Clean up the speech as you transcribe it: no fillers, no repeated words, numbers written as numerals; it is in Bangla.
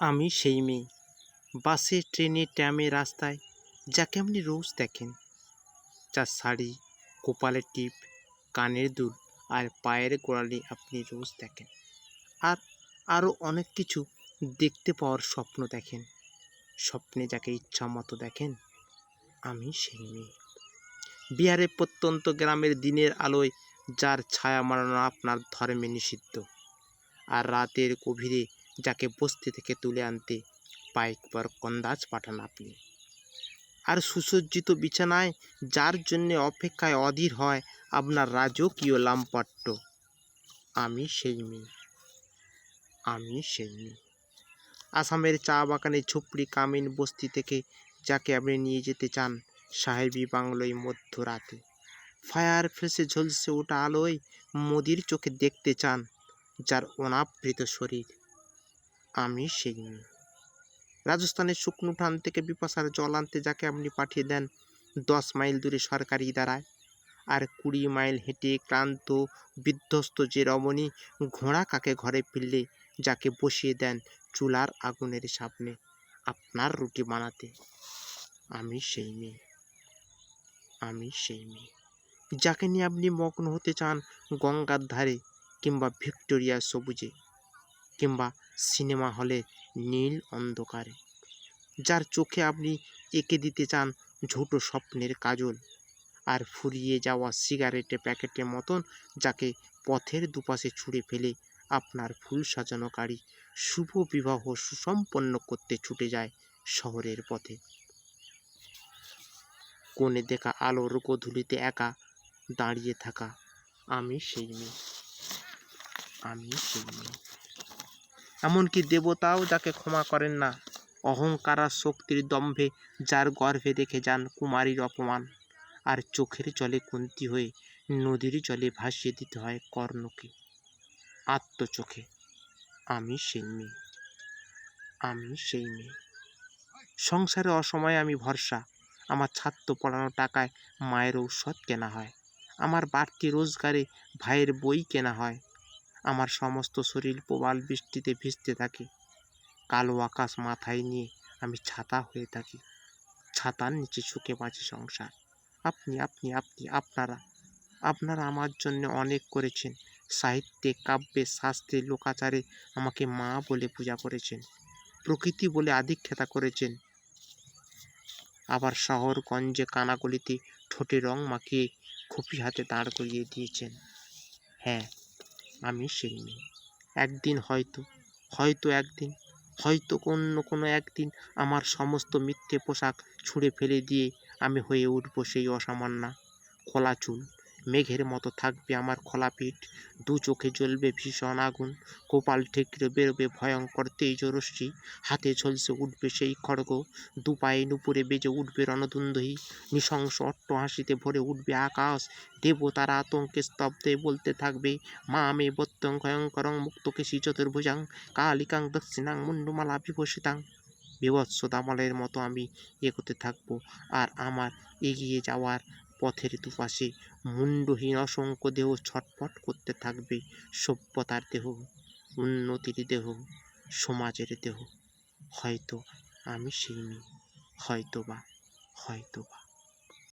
আমি সেই মেয়ে, বাসে, ট্রেনে, ট্রামে, রাস্তায়, যাকে আপনি রোজ দেখেন, যার শাড়ি, কপালের টিপ, কানের দুল আর পায়ের গোড়ালি আপনি রোজ দেখেন। আর আরও অনেক কিছু দেখতে পাওয়ার স্বপ্ন দেখেন। স্বপ্নে যাকে ইচ্ছা মতো দেখেন, আমি সেই মেয়ে। বিহারের প্রত্যন্ত গ্রামের দিনের আলোয় যার ছায়া মারানো আপনার ধর্মে নিষিদ্ধ, আর রাতের গভীরে যাকে বস্তি থেকে তুলে আনতে বাইক পর কন্দাজ পাঠান আপনি। আর সুসজ্জিত বিছানায় যার জন্যে অপেক্ষায় অধীর হয় আপনার রাজকীয় লাম্পট্য, আমি সেই মেয়ে। আমি সেই মেয়ে। আসামের চা বাগানে ঝুপড়ি কামিন বস্তি থেকে যাকে আপনি নিয়ে যেতে চান সাহেবী বাংলোয় মধ্যরাতে, ফায়ার ফ্রেসে ঝলসে ওঠা আলোয় মোদির চোখে দেখতে চান যার অনাবৃত শরীর, আমি সেই মেয়ে। রাজস্থানের শুকনো টান থেকে বিপাশার জল আনতে যাকে আপনি পাঠিয়ে দেন 10 মাইল দূরে সরকারি দ্বারায়, আর 20 মাইল হেঁটে ক্লান্ত বিধ্বস্ত যে রমণী ঘোড়া কাকে ঘরে ফিরলে যাকে বসিয়ে দেন চুলার আগুনের সামনে আপনার রুটি বানাতে, আমি সেই মেয়ে। আমি সেই মেয়ে। যাকে নিয়ে আপনি মগ্ন হতে চান গঙ্গার ধারে, কিংবা ভিক্টোরিয়ার সবুজে, কিংবা সিনেমা হলে নীল অন্ধকারে, যার চোখে আপনি এঁকে দিতে চান ঝুটো স্বপ্নের কাজল, আর ফুরিয়ে যাওয়া সিগারেটে প্যাকেটের মতন যাকে পথের দুপাশে ছুঁড়ে ফেলে আপনার ফুল সাজানো গাড়ি শুভ বিবাহ সুসম্পন্ন করতে ছুটে যায় শহরের পথে। কোণে দেখা আলোর গোধূলিতে একা দাঁড়িয়ে থাকা, আমি সেই মেয়ে। আমি সেই মেয়ে। এমনকি দেবতাও যাকে ক্ষমা করেন না অহংকার আর শক্তির দম্ভে, যার গর্ভে রেখে যান কুমারীর অপমান, আর চোখের জলে কুন্তি হয়ে নদীর জলে ভাসিয়ে দিতে হয় কর্ণকে আত্মচোখে, আমি সেই মেয়ে। আমি সেই মেয়ে। সংসারে অসময়ে আমি ভরসা, আমার ছাত্র পড়ানো টাকায় মায়ের ঔষধ কেনা হয়, আমার বাড়তি রোজগারে ভাইয়ের বই কেনা হয়, আমার সমস্ত শরীর প্রবাল বৃষ্টিতে ভিজতে থাকে, কালো আকাশ মাথায় নিয়ে আমি ছাতা হয়ে থাকি, ছাতার নিচে সুখে বাঁচে সংসার। আপনি আপনি আপনি আপনারা আপনারা আমার জন্য অনেক করেছেন। সাহিত্যে, কাব্যে, শাস্ত্রে, লোকাচারে আমাকে মা বলে পূজা করেছেন, প্রকৃতি বলে আধিক্ষেতা করেছেন, আবার শহরগঞ্জে কানাগলিতে ঠোঁটে রং মাখিয়ে খুপি হাতে দাঁড় করিয়ে দিয়েছেন। হ্যাঁ, আমি সেই মেয়ে। একদিন হয়তো, হয়তো একদিন, হয়তো অন্য কোনো একদিন আমার সমস্ত মিথ্যে পোশাক ছুঁড়ে ফেলে দিয়ে আমি হয়ে উঠব সেই অসামান্যা। খোলা চুল, মেঘের মতো থাকবে আমার খোলা পিঠ, দু চোখে জ্বলবে ভীষণ আগুন, কপাল ঠেকরে বেরোবে ভয়ঙ্কর তেজরশ্মি, হাতে ঝলসে উঠবে সেই খড়গ, দু পায়ে নুপুরে বেজে উঠবে রণদুন্দুহি, নৃশংস অট্টহাসিতে ভরে উঠবে আকাশ, দেবতারা আতঙ্কে স্তব্ধে বলতে থাকবে মা মে বত্যং ভয়ঙ্করং মুক্তকেশী চতুর্ভুজাং কালিকাং দক্ষিণাং মুন্ডুমালা বিভূষিতাং। বীভৎস দামালের মতো আমি এগোতে থাকবো, আর আমার এগিয়ে যাওয়ার পথের দুপাশে মুন্ডহীন অসংখ্য দেহ ছটফট করতে থাকবে, সভ্যতার দেহ, উন্নতির দেহ, সমাজের দেহ। হয়তো আমি সেই মেয়ে, হয়তোবা, হয়তোবা।